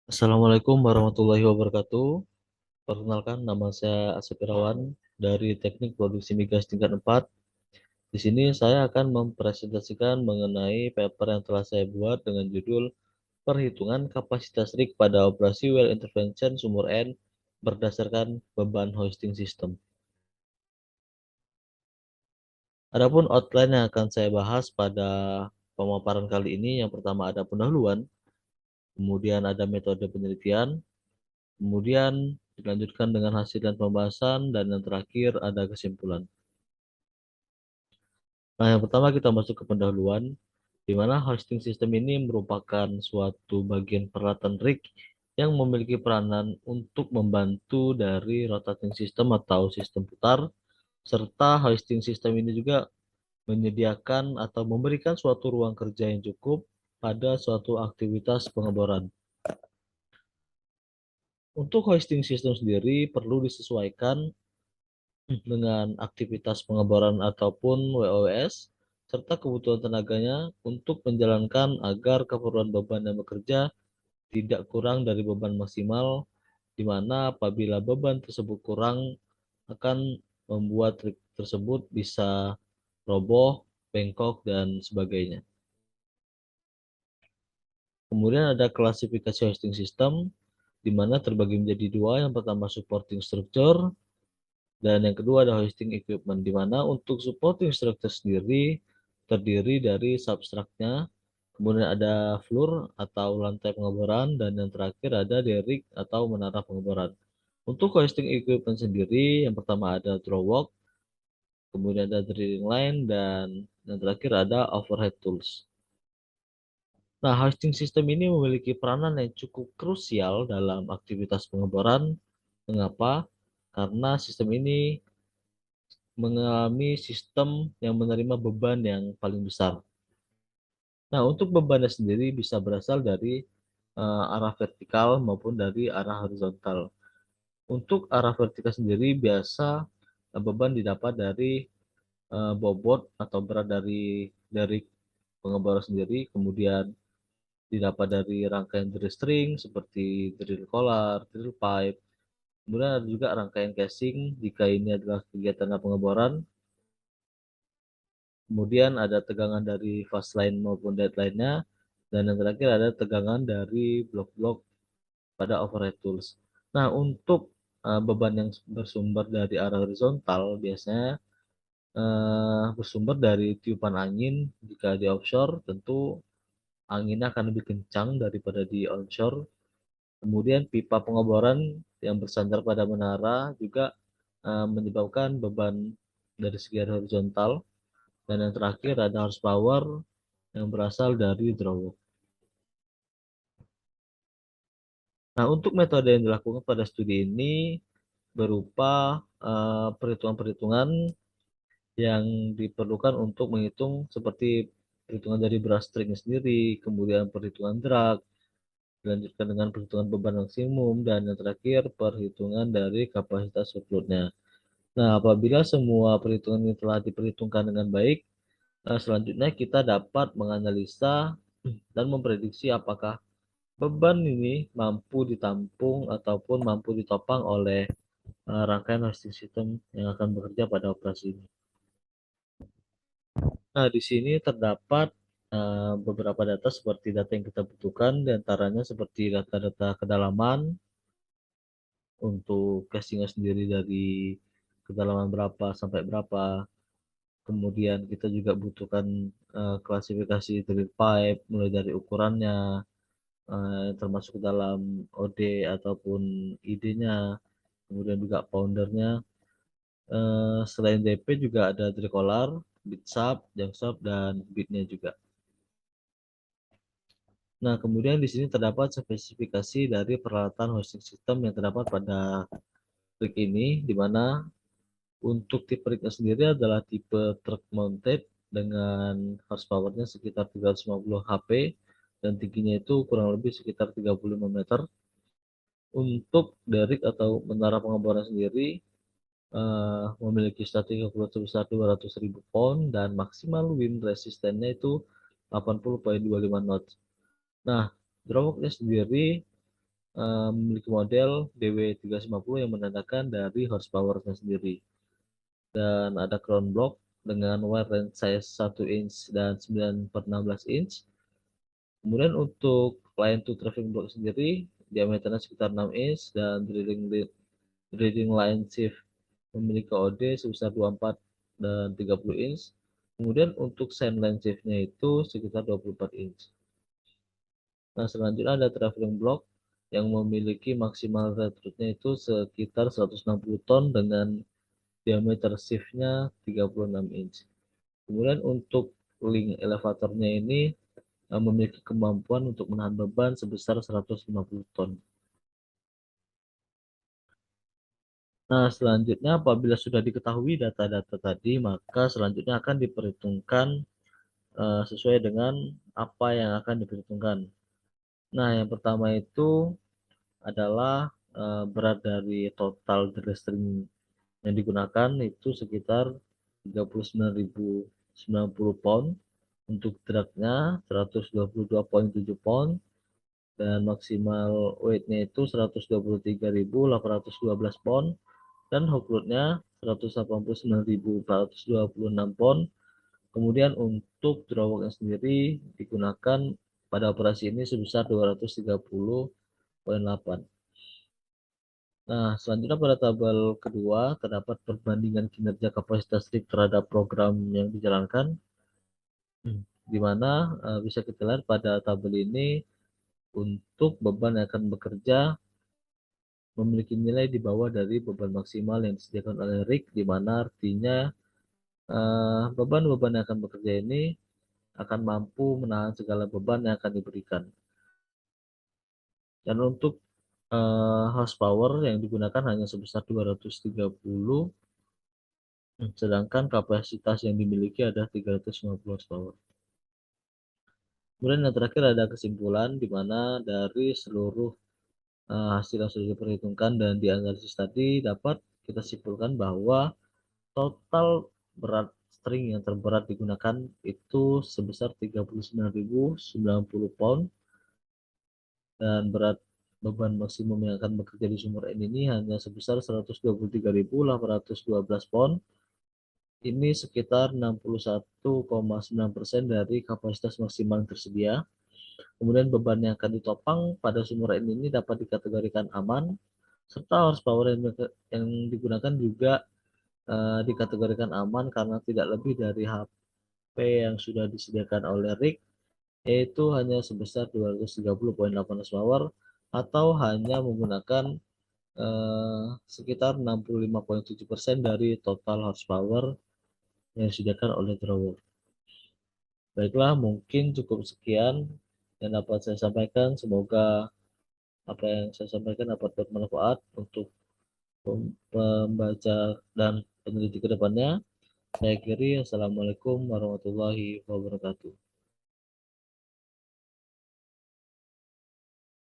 Assalamualaikum warahmatullahi wabarakatuh. Perkenalkan, nama saya Asep Irawan dari Teknik Produksi Migas tingkat 4. Di sini saya akan mempresentasikan mengenai paper yang telah saya buat dengan judul Perhitungan Kapasitas rig pada operasi well intervention sumur N berdasarkan beban hoisting system. Adapun outline yang akan saya bahas pada pemaparan kali ini, yang pertama ada pendahuluan, kemudian ada metode penelitian, kemudian dilanjutkan dengan hasil dan pembahasan, dan yang terakhir ada kesimpulan. Nah, yang pertama kita masuk ke pendahuluan, di mana hosting system ini merupakan suatu bagian peralatan rig yang memiliki peranan untuk membantu dari rotating system atau sistem putar, serta hosting system ini juga menyediakan atau memberikan suatu ruang kerja yang cukup pada suatu aktivitas pengeboran. Untuk hosting system sendiri perlu disesuaikan dengan aktivitas pengeboran ataupun WOS, serta kebutuhan tenaganya untuk menjalankan agar keperluan beban yang bekerja tidak kurang dari beban maksimal, di mana apabila beban tersebut kurang akan membuat rig tersebut bisa roboh, bengkok, dan sebagainya. Kemudian ada klasifikasi hosting system, di mana terbagi menjadi dua. Yang pertama supporting structure, dan yang kedua ada hosting equipment, di mana untuk supporting structure sendiri terdiri dari substraknya, kemudian ada floor atau lantai pengeboran, dan yang terakhir ada derrick atau menara pengeboran. Untuk hosting equipment sendiri, yang pertama ada drawwalk, kemudian ada drilling line, dan yang terakhir ada overhead tools. Nah, hosting system ini memiliki peranan yang cukup krusial dalam aktivitas pengeboran. Mengapa? Karena sistem ini mengalami sistem yang menerima beban yang paling besar. Nah, untuk bebannya sendiri bisa berasal dari arah vertikal maupun dari arah horizontal. Untuk arah vertikal sendiri biasa beban didapat dari bobot atau berat dari pengeboran sendiri, kemudian didapat dari rangkaian drill string seperti drill collar, drill pipe, kemudian ada juga rangkaian casing jika ini adalah kegiatan pengeboran. Kemudian ada tegangan dari fast line maupun deadline-nya, dan yang terakhir ada tegangan dari blok-blok pada overhead tools. Nah, untuk beban yang bersumber dari arah horizontal biasanya bersumber dari tiupan angin. Jika di offshore tentu anginnya akan lebih kencang daripada di onshore. Kemudian pipa pengeboran yang bersandar pada menara juga menyebabkan beban dari segi horizontal. Dan yang terakhir ada horsepower yang berasal dari drawwalk. Nah, untuk metode yang dilakukan pada studi ini berupa perhitungan-perhitungan yang diperlukan untuk menghitung seperti perhitungan dari brush string sendiri, kemudian perhitungan drag, dilanjutkan dengan perhitungan beban maksimum, dan yang terakhir perhitungan dari kapasitas workload-nya. Nah, apabila semua perhitungan ini telah diperhitungkan dengan baik, selanjutnya kita dapat menganalisa dan memprediksi apakah beban ini mampu ditampung ataupun mampu ditopang oleh rangkaian hosting system yang akan bekerja pada operasi ini. Nah, di sini terdapat beberapa data seperti data yang kita butuhkan, diantaranya seperti data-data kedalaman untuk casingnya sendiri dari kedalaman berapa sampai berapa. Kemudian kita juga butuhkan klasifikasi drill pipe mulai dari ukurannya, termasuk dalam OD ataupun ID-nya, kemudian juga poundernya. Selain DP juga ada tricolor, bit sub, jump sub, dan bitnya juga. Nah, kemudian di sini terdapat spesifikasi dari peralatan hosting system yang terdapat pada rig ini, di mana untuk tipe rignya sendiri adalah tipe truck mounted dengan horsepower-nya sekitar 350 HP dan tingginya itu kurang lebih sekitar 35 meter. Untuk derrick atau menara pengeboran sendiri memiliki static overload sebesar 200.000 pound dan maksimal wind resistennya itu 80,25 knots. Nah, drawbacknya sendiri memiliki model DW350 yang menandakan dari horsepower-nya sendiri. Dan ada crown block dengan wire range size 1 inch dan 9/16 inch. Kemudian untuk line to traffic block sendiri diameternya sekitar 6 inch dan drilling line shift memiliki OD sebesar 24 dan 30 inch. Kemudian untuk sand line shift-nya itu sekitar 24 inch. Nah, selanjutnya ada traveling block yang memiliki maksimal retreat-nya itu sekitar 160 ton dengan diameter shift-nya 36 inch. Kemudian untuk link elevatornya ini memiliki kemampuan untuk menahan beban sebesar 150 ton. Nah, selanjutnya apabila sudah diketahui data-data tadi, maka selanjutnya akan diperhitungkan sesuai dengan apa yang akan diperhitungkan. Nah, yang pertama itu adalah berat dari total drilling yang digunakan itu sekitar 39.090 pound. Untuk dragnya 122,7 pound dan maksimal weight-nya itu 123.812 pound dan hook load-nya 189.426 pound. Kemudian untuk drawback sendiri digunakan pada operasi ini sebesar 230,8. Nah, selanjutnya pada tabel kedua terdapat perbandingan kinerja kapasitas rig terhadap program yang dijalankan, di mana bisa kita lihat pada tabel ini untuk beban yang akan bekerja memiliki nilai di bawah dari beban maksimal yang disediakan oleh rig, di mana artinya beban-beban yang akan bekerja ini akan mampu menahan segala beban yang akan diberikan. Dan untuk horsepower yang digunakan hanya sebesar 230, sedangkan kapasitas yang dimiliki ada 350 horsepower. Kemudian yang terakhir ada kesimpulan di mana dari seluruh hasil yang sudah diperhitungkan dan dianalisis tadi dapat kita simpulkan bahwa total berat string yang terberat digunakan itu sebesar 39.090 pound dan berat beban maksimum yang akan bekerja di sumur N ini hanya sebesar 123.812 pound. Ini sekitar 61,9% dari kapasitas maksimal yang tersedia. Kemudian beban yang akan ditopang pada sumur N ini dapat dikategorikan aman, serta horsepower yang digunakan juga dikategorikan aman karena tidak lebih dari HP yang sudah disediakan oleh rig, yaitu hanya sebesar 230,8 horsepower atau hanya menggunakan sekitar 65,7% dari total horsepower yang disediakan oleh drawer. Baiklah, mungkin cukup sekian yang dapat saya sampaikan. Semoga apa yang saya sampaikan dapat bermanfaat untuk pembaca dan peneliti ke depannya. Saya akhiri, Assalamualaikum warahmatullahi wabarakatuh.